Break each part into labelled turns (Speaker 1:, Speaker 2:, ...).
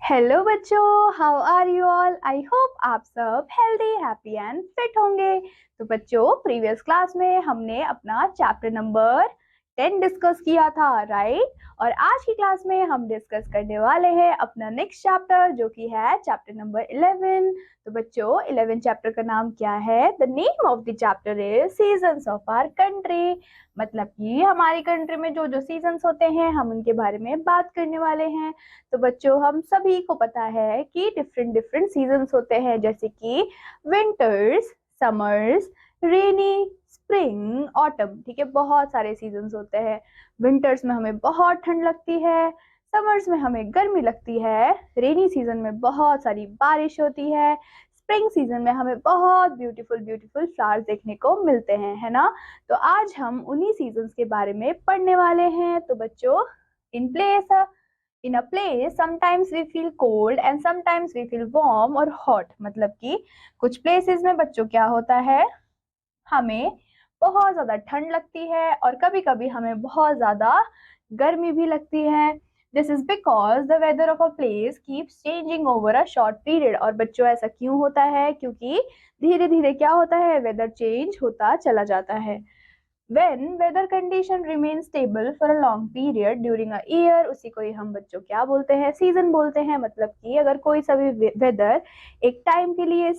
Speaker 1: Hello बच्चों, how are you all. I hope आप सब हेल्दी, हैप्पी एंड फिट होंगे। तो बच्चों, प्रीवियस क्लास में हमने अपना चैप्टर नंबर 10 डिस्कस किया था, राइट। और आज की क्लास में हम डिस्कस करने वाले हैं अपना नेक्स्ट चैप्टर, जो कि है चैप्टर नंबर 11। तो बच्चों, 11 चैप्टर का नाम क्या है? The name of the chapter is seasons of our country. मतलब कि हमारी कंट्री में जो जो सीजन्स होते हैं, हम उनके बारे में बात करने वाले हैं। तो बच्चों, हम सभी को पता है कि डिफरेंट डिफरेंट सीजन्स होते हैं, जैसे कि विंटर्स, समर्स, रेनी, स्प्रिंग, ऑटम। ठीक है, बहुत सारे सीजन्स होते हैं। विंटर्स में हमें बहुत ठंड लगती है, समर्स में हमें गर्मी लगती है, रेनी सीजन में बहुत सारी बारिश होती है, स्प्रिंग सीजन में हमें बहुत ब्यूटीफुल ब्यूटीफुल फ्लावर्स देखने को मिलते हैं, है ना। तो आज हम उन्हीं सीजन्स के बारे में पढ़ने वाले हैं। तो बच्चों, in a place sometimes we feel cold and sometimes we feel warm or hot। मतलब कि कुछ प्लेसेस में बच्चों क्या होता है, हमें बहुत ज्यादा ठंड लगती है और कभी कभी हमें बहुत ज्यादा गर्मी भी लगती है। This is because the weather of a place keeps changing over a short period. और बच्चों, ऐसा क्यों होता है? क्योंकि धीरे धीरे क्या होता है, वेदर चेंज होता चला जाता है। When weather condition remains stable for a long period during a year, उसी को ही हम बच्चों क्या बोलते हैं, सीजन बोलते हैं। मतलब कि अगर कोई सा भी वेदर एक टाइम के लिए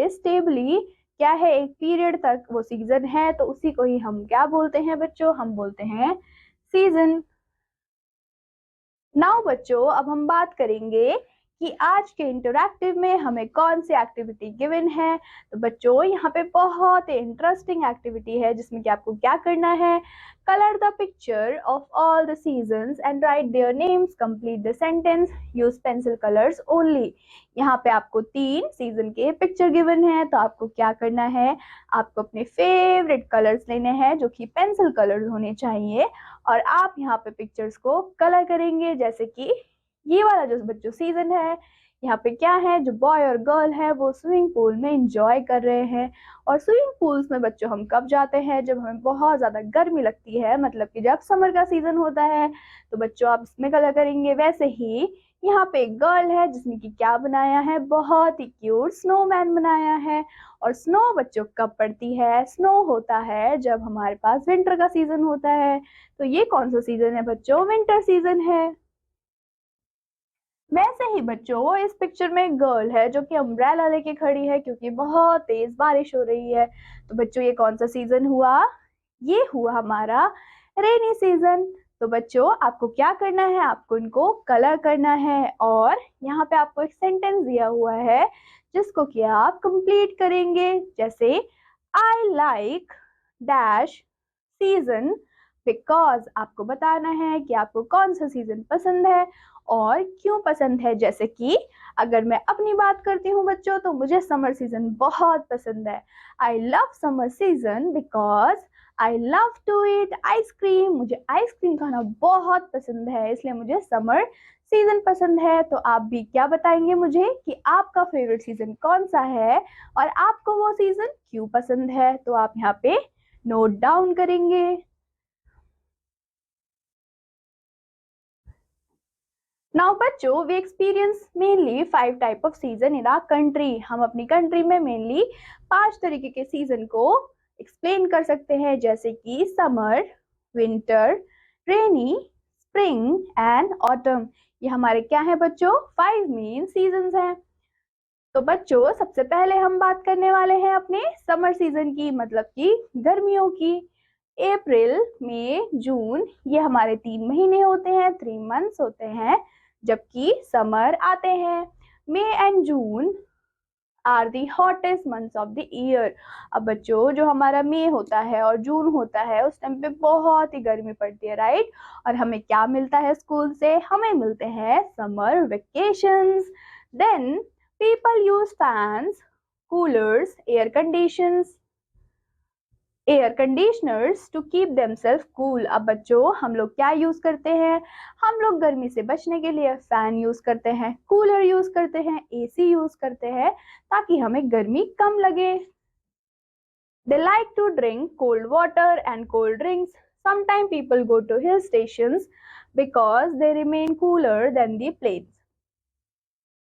Speaker 1: स्टेबली क्या है, एक पीरियड तक वो सीजन है, तो उसी को ही हम क्या बोलते हैं बच्चों, हम बोलते हैं सीजन। नाउ बच्चों, अब हम बात करेंगे कि आज के इंटरैक्टिव में हमें कौन सी एक्टिविटी गिवन है। तो बच्चों, यहाँ पे बहुत इंटरेस्टिंग एक्टिविटी है, जिसमें कि आपको क्या करना है, colour the picture of all the seasons and right their names, complete the sentence, use pencil colours only. यहाँ पे आपको 3 सीजन के पिक्चर गिवन है, तो आपको क्या करना है, आपको अपने फेवरेट कलर्स लेने हैं, जो कि पेंसिल कलर्स होने चाहिए, और आप यहाँ पे पिक्चर्स को कलर करेंगे। जैसे कि ये वाला जो बच्चों सीजन है, यहाँ पे क्या है, जो बॉय और गर्ल है वो स्विमिंग पूल में एंजॉय कर रहे हैं। और स्विमिंग पूल्स में बच्चों हम कब जाते हैं, जब हमें बहुत ज्यादा गर्मी लगती है, मतलब कि जब समर का सीजन होता है, तो बच्चों आप इसमें कलर करेंगे। वैसे ही यहाँ पे एक गर्ल है, जिसने कि क्या बनाया है, बहुत ही क्यूट स्नोमैन बनाया है। और स्नो बच्चों कब पड़ती है, स्नो होता है जब हमारे पास विंटर का सीजन होता है। तो ये कौन सा सीजन है बच्चों, विंटर सीजन है। वैसे ही बच्चों, इस पिक्चर में एक गर्ल है जो कि अम्ब्रेला लेके खड़ी है, क्योंकि बहुत तेज बारिश हो रही है। तो बच्चों, ये कौन सा सीजन हुआ, ये हुआ हमारा रेनी सीजन। तो बच्चों, आपको क्या करना है, आपको इनको कलर करना है, और यहाँ पे आपको एक सेंटेंस दिया हुआ है, जिसको कि आप कंप्लीट करेंगे। जैसे I like dash season because, आपको बताना है कि आपको कौन सा सीजन पसंद है और क्यों पसंद है। जैसे कि अगर मैं अपनी बात करती हूँ बच्चों, तो मुझे समर सीजन बहुत पसंद है। I love summer season because I love to eat ice cream. मुझे आइसक्रीम खाना बहुत पसंद है, इसलिए मुझे समर सीजन पसंद है। तो आप भी क्या बताएंगे मुझे कि आपका फेवरेट सीजन कौन सा है और आपको वो सीजन क्यों पसंद है। तो आप यहाँ पे नोट डाउन करेंगे। नाउ बच्चों, we experience mainly 5 type of season in our country. हम अपनी कंट्री में मेनली 5 तरीके के सीजन को एक्सप्लेन कर सकते हैं, जैसे कि summer, winter, rainy, spring and autumn. ये हमारे क्या है बच्चों, 5 मेन सीजन्स हैं। तो बच्चों, सबसे पहले हम बात करने वाले हैं अपने समर सीजन की, मतलब कि गर्मियों की। अप्रैल, मई, जून, ये हमारे 3 महीने होते हैं, 3 मंथ्स होते हैं, जबकि समर आते हैं। May and June are the hottest months of the year. अब बच्चों, जो हमारा मई होता है और जून होता है, उस टाइम पे बहुत ही गर्मी पड़ती है, राइट। और हमें क्या मिलता है स्कूल से, हमें मिलते हैं summer vacations. Then people use fans, coolers, air conditioners to keep themselves cool. अब बच्चों, हम लोग क्या यूज करते हैं, हम लोग गर्मी से बचने के लिए फैन यूज करते हैं, कूलर यूज करते हैं, एसी यूज करते हैं, ताकि हमें गर्मी कम लगे। They like to drink cold water and cold drinks. Sometimes people go to hill stations because they remain cooler than the plains.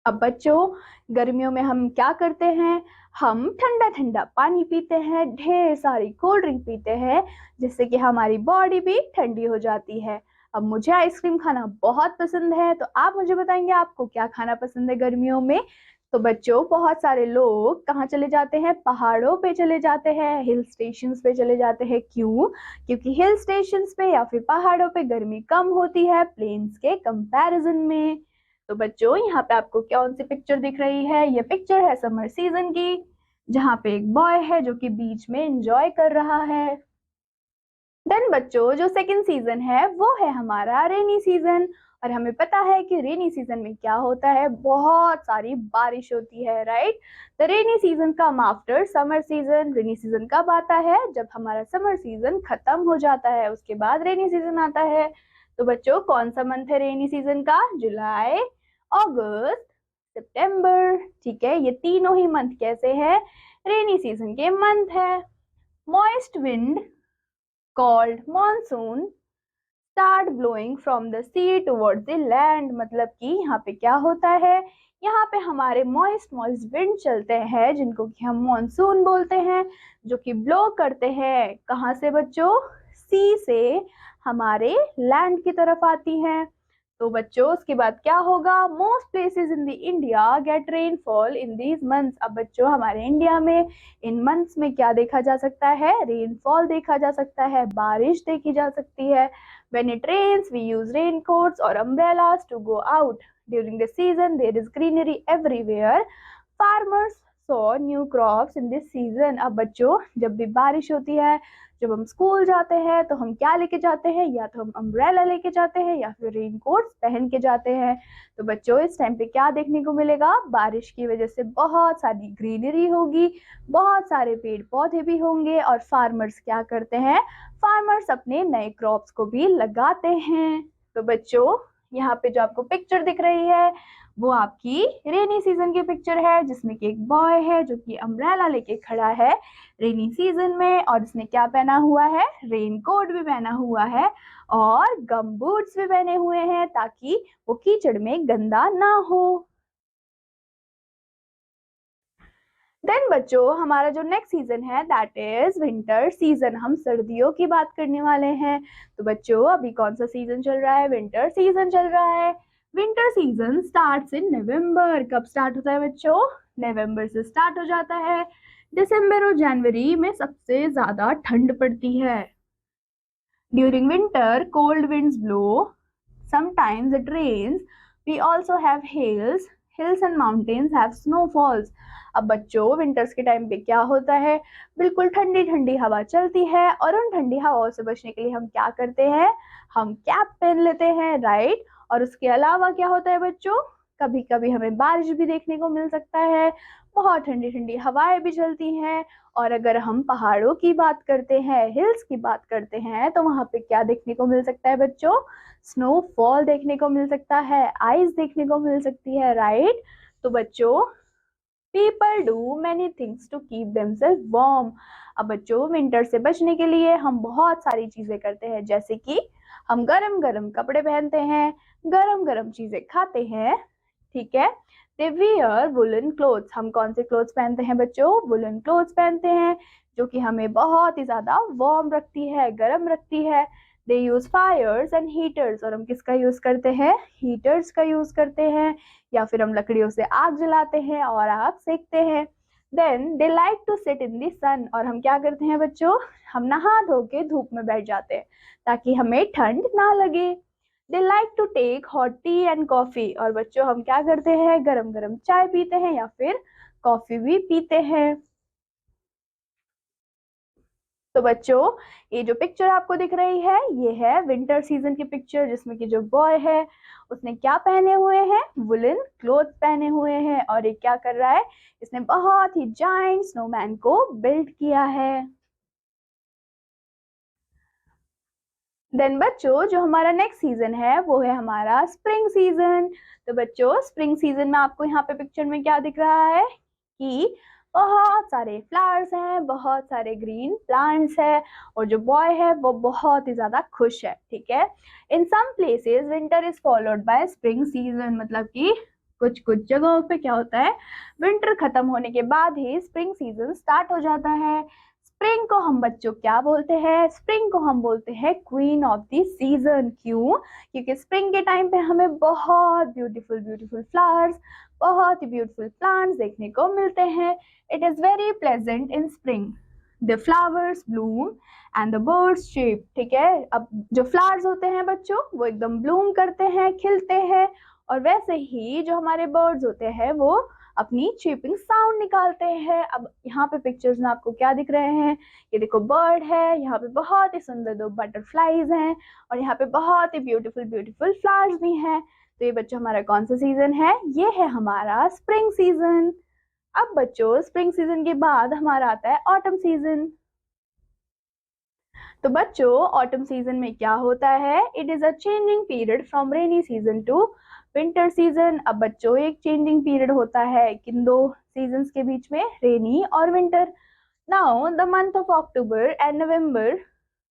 Speaker 1: अब बच्चों, गर्मियों में हम क्या करते हैं? हम ठंडा ठंडा पानी पीते हैं, ढेर सारी कोल्ड ड्रिंक पीते हैं, जिससे कि हमारी बॉडी भी ठंडी हो जाती है। अब मुझे आइसक्रीम खाना बहुत पसंद है, तो आप मुझे बताएंगे आपको क्या खाना पसंद है गर्मियों में? तो बच्चों, बहुत सारे लोग कहाँ चले जाते हैं? पहाड़ों पे चले जाते हैं, हिल स्टेशंस पे चले जाते हैं। क्यों? क्योंकि हिल स्टेशंस पे या फिर पहाड़ों पे गर्मी कम होती है प्लेन्स के कंपैरिजन में। तो बच्चों, यहाँ पे आपको कौन सी पिक्चर दिख रही है? ये पिक्चर है समर सीजन की, जहाँ पे एक बॉय है जो कि बीच में एंजॉय कर रहा है। देन बच्चों, जो सेकंड सीजन है वो है हमारा रेनी सीजन। और हमें पता है कि रेनी सीजन में क्या होता है? बहुत सारी बारिश होती है, right? The rainy season come after summer season. Rainy season कब आता है? जब हमारा समर सीजन खत्म हो जाता है, उसके बाद रेनी सीजन आता है। तो बच्चों, कौन सा मंथ है रेनी सीजन का? जुलाई, अगस्त, सितंबर। ठीक है, ये तीनों ही मंथ कैसे हैं? रेनी सीजन के मंथ है। Moist wind called monsoon start blowing from the sea towards the land. मतलब कि यहाँ पे क्या होता है? यहाँ पे हमारे मॉइस्ट विंड चलते हैं, जिनको कि हम मॉनसून बोलते हैं, जो कि ब्लो करते हैं कहाँ से बच्चों? सी से हमारे लैंड की तरफ आती हैं। तो बच्चों, उसके बाद क्या होगा? Most places in the India get rainfall in these months. अब बच्चों, हमारे इंडिया में इन मंथ्स में क्या देखा जा सकता है? रेनफॉल देखा जा सकता है, बारिश देखी जा सकती है। When it rains, we use raincoats or umbrellas to go out. During the season, there is greenery everywhere. Farmers saw new crops in this season. अब बच्चों, जब भी बारिश होती है, जब हम स्कूल जाते हैं, तो हम क्या लेके जाते हैं? या तो हम अम्ब्रेला लेके जाते हैं या फिर रेनकोट पहन के जाते हैं। तो बच्चों, इस टाइम पे क्या देखने को मिलेगा? बारिश की वजह से बहुत सारी ग्रीनरी होगी, बहुत सारे पेड़ पौधे भी होंगे। और फार्मर्स क्या करते हैं? फार्मर्स अपने नए क्रॉप्स को भी लगाते हैं। तो बच्चों, यहाँ पे जो आपको पिक्चर दिख रही है वो आपकी रेनी सीजन की पिक्चर है, जिसमें कि एक बॉय है जो कि अम्ब्रेला लेके खड़ा है रेनी सीजन में, और इसने क्या पहना हुआ है? रेनकोट भी पहना हुआ है और गम बूट्स भी पहने हुए हैं, ताकि वो कीचड़ में गंदा ना हो। देन बच्चों, हमारा जो नेक्स्ट सीजन है दैट इज विंटर सीजन। हम सर्दियों की बात करने वाले हैं। तो बच्चों, अभी कौन सा सीजन चल रहा है? विंटर सीजन चल रहा है। विंटर सीजन स्टार्ट्स इन नवंबर। कब स्टार्ट होता है बच्चों? नवंबर से स्टार्ट हो जाता है। दिसंबर और जनवरी में सबसे ज्यादा ठंड पड़ती है। During winter cold winds blow, sometimes it rains, we also have hills and mountains have snowfalls. अब बच्चों, विंटर्स के टाइम पे क्या होता है? बिल्कुल ठंडी ठंडी हवा चलती है, और उन ठंडी हवाओं से बचने के लिए हम क्या करते हैं? हम कैप पहन लेते हैं, राइट? और उसके अलावा क्या होता है बच्चों? कभी कभी हमें बारिश भी देखने को मिल सकता है, बहुत ठंडी ठंडी हवाएं भी चलती हैं। और अगर हम पहाड़ों की बात करते हैं, हिल्स की बात करते हैं, तो वहां पे क्या देखने को मिल सकता है बच्चों? स्नोफॉल देखने को मिल सकता है, आइस देखने को मिल सकती है, राइट? तो बच्चों, people do many things to keep themselves warm. अब बच्चों, विंटर से बचने के लिए हम बहुत सारी चीजें करते हैं, जैसे कि हम गरम गरम कपड़े पहनते हैं, गरम गरम चीजें खाते हैं, ठीक है? They wear woollen clothes. हम कौन से क्लोथ्स पहनते हैं बच्चों? वुलन क्लोथ्स पहनते हैं, जो कि हमें बहुत ही ज्यादा वार्म रखती है, गर्म रखती है। दे यूज फायर्स एंड हीटर्स। और हम किसका यूज करते हैं? हीटर्स का यूज करते हैं, या फिर हम लकड़ियों से आग जलाते हैं और आग सेकते हैं। Then they like to sit in the sun. और हम क्या करते हैं बच्चों? हम नहा धो के धूप में बैठ जाते हैं, ताकि हमें ठंड ना लगे। They like to take hot tea and coffee. और बच्चों, हम क्या करते हैं? गरम गरम चाय पीते हैं या फिर कॉफी भी पीते हैं। तो बच्चों, ये जो पिक्चर आपको दिख रही है ये है विंटर सीजन की पिक्चर, जिसमें कि जो बॉय है उसने क्या पहने हुए हैं? वुलन क्लोथ पहने हुए हैं। और ये क्या कर रहा है? इसने बहुत ही जायंट स्नोमैन को बिल्ड किया है। देन बच्चों, जो हमारा नेक्स्ट सीजन है वो है हमारा स्प्रिंग सीजन। तो बच्चों, स्प्रिंग सीजन में आपको यहाँ पे पिक्चर में क्या दिख रहा है? कि बहुत सारे फ्लावर्स हैं, बहुत सारे ग्रीन प्लांट्स है, और जो बॉय है वो बहुत ही ज्यादा खुश है। ठीक है, in some places winter is followed by spring season, मतलब कि कुछ कुछ जगहों पे क्या होता है, विंटर खत्म होने के बाद ही स्प्रिंग सीजन स्टार्ट हो जाता है। स्प्रिंग को हम बच्चों क्या बोलते हैं, स्प्रिंग को हम बोलते हैं क्वीन ऑफ द सीजन। क्यों? क्योंकि स्प्रिंग के टाइम पे हमें बहुत ब्यूटीफुल ब्यूटीफुल फ्लावर्स, बहुत ही ब्यूटीफुल प्लांट्स देखने को मिलते हैं। It is very pleasant in spring, the flowers bloom and the birds cheep. ठीक है, अब जो फ्लावर्स होते हैं बच्चों वो एकदम ब्लूम करते हैं, खिलते हैं, और वैसे ही जो हमारे बर्ड्स होते हैं वो अपनी चीपिंग साउंड निकालते हैं। अब यहाँ पे पिक्चर्स में आपको क्या दिख रहे हैं, ये देखो बर्ड है, यहाँ पे बहुत ही सुंदर दो बटरफ्लाईज हैं, और यहाँ पे बहुत ही ब्यूटीफुल ब्यूटीफुल फ्लावर्स भी हैं। तो ये बच्चों हमारा कौन सा सीजन है, ये है हमारा स्प्रिंग सीजन। अब बच्चों स्प्रिंग सीजन के बाद हमारा आता है ऑटम सीजन। तो बच्चों ऑटम सीजन में क्या होता है, it is a changing period from rainy season two winter season. अब बच्चों एक चेंजिंग पीरियड होता है किन दो सीजन्स के बीच में, रेनी और winter. Now the month of October and November,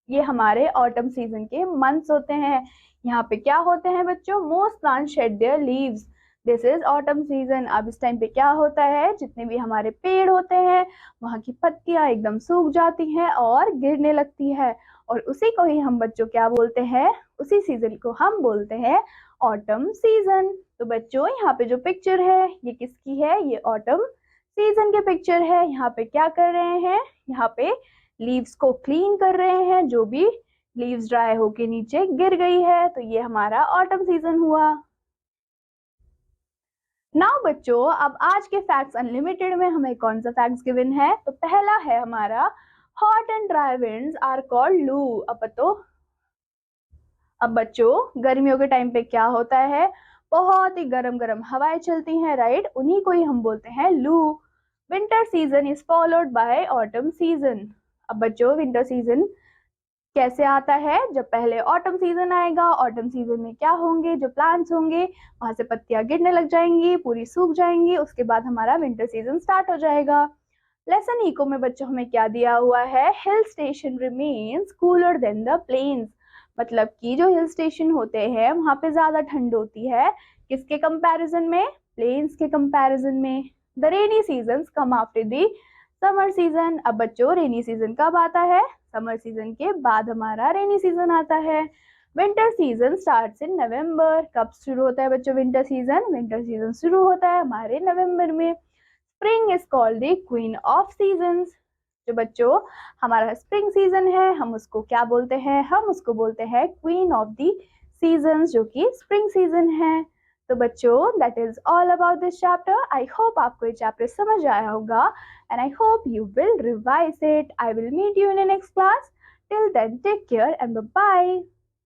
Speaker 1: ये हमारे ऑटम सीजन के मंथ्स होते हैं। यहाँ पे क्या होते हैं बच्चों, most plant shade there leaves, this is autumn season. अब इस टाइम पे क्या होता है, जितने भी हमारे पेड़ होते हैं वहाँ की पत्तियां एकदम सूख जाती हैं और गिरने लगती है, और उसी को ही हम बच्चों क्या बोलते हैं, उसी सीजन को हम बोलते हैं ऑटम सीजन। तो बच्चों यहाँ पे जो पिक्चर है ये किसकी है, ये ऑटम सीजन के पिक्चर है। यहाँ पे क्या कर रहे हैं, यहाँ पे लीव्स को क्लीन कर रहे हैं, जो भी लीव्स ड्राई होके नीचे गिर गई है, तो ये हमारा ऑटम सीजन हुआ। नाउ बच्चों अब आज के फैक्ट्स अनलिमिटेड में हमें कौन सा फैक्ट्स गिवन है, तो पहला है हमारा hot and dry winds are called loo. अब बच्चों गर्मियों के टाइम पे क्या होता है, बहुत ही गरम गरम हवाएं चलती हैं, राइट, उन्हीं को ही हम बोलते हैं लू। Winter season is followed bye autumn season. अब बच्चों विंटर सीजन कैसे आता है, जब पहले ऑटम सीजन आएगा, ऑटम सीजन में क्या होंगे, जो प्लांट्स होंगे वहां से पत्तियां गिरने लग जाएंगी, पूरी सूख जाएंगी, उसके बाद हमारा विंटर सीजन स्टार्ट हो जाएगा। लेसन इको में बच्चों हमें क्या दिया हुआ है, hill station remains cooler than the plains, मतलब कि जो हिल स्टेशन होते हैं वहां पे ज्यादा ठंड होती है, किसके कंपैरिजन में, प्लेन्स के कंपैरिजन में। The rainy seasons come after the summer season. अब बच्चों रेनी सीजन कब आता है, समर सीजन के बाद हमारा रेनी सीजन आता है। विंटर सीजन स्टार्ट्स इन नवंबर, कब शुरू होता है बच्चों विंटर सीजन, विंटर सीजन शुरू होता है हमारे नवंबर में। Spring is called the queen of seasons, जो बच्चों हमारा स्प्रिंग सीजन है हम उसको क्या बोलते हैं, हम उसको बोलते हैं क्वीन ऑफ द सीजन्स, जो कि स्प्रिंग सीजन है। तो बच्चों that is all about this chapter. I hope आपको ये चैप्टर समझ आया होगा, and I hope you will revise it. I will meet you in the next class. Till then, take care and bye-bye.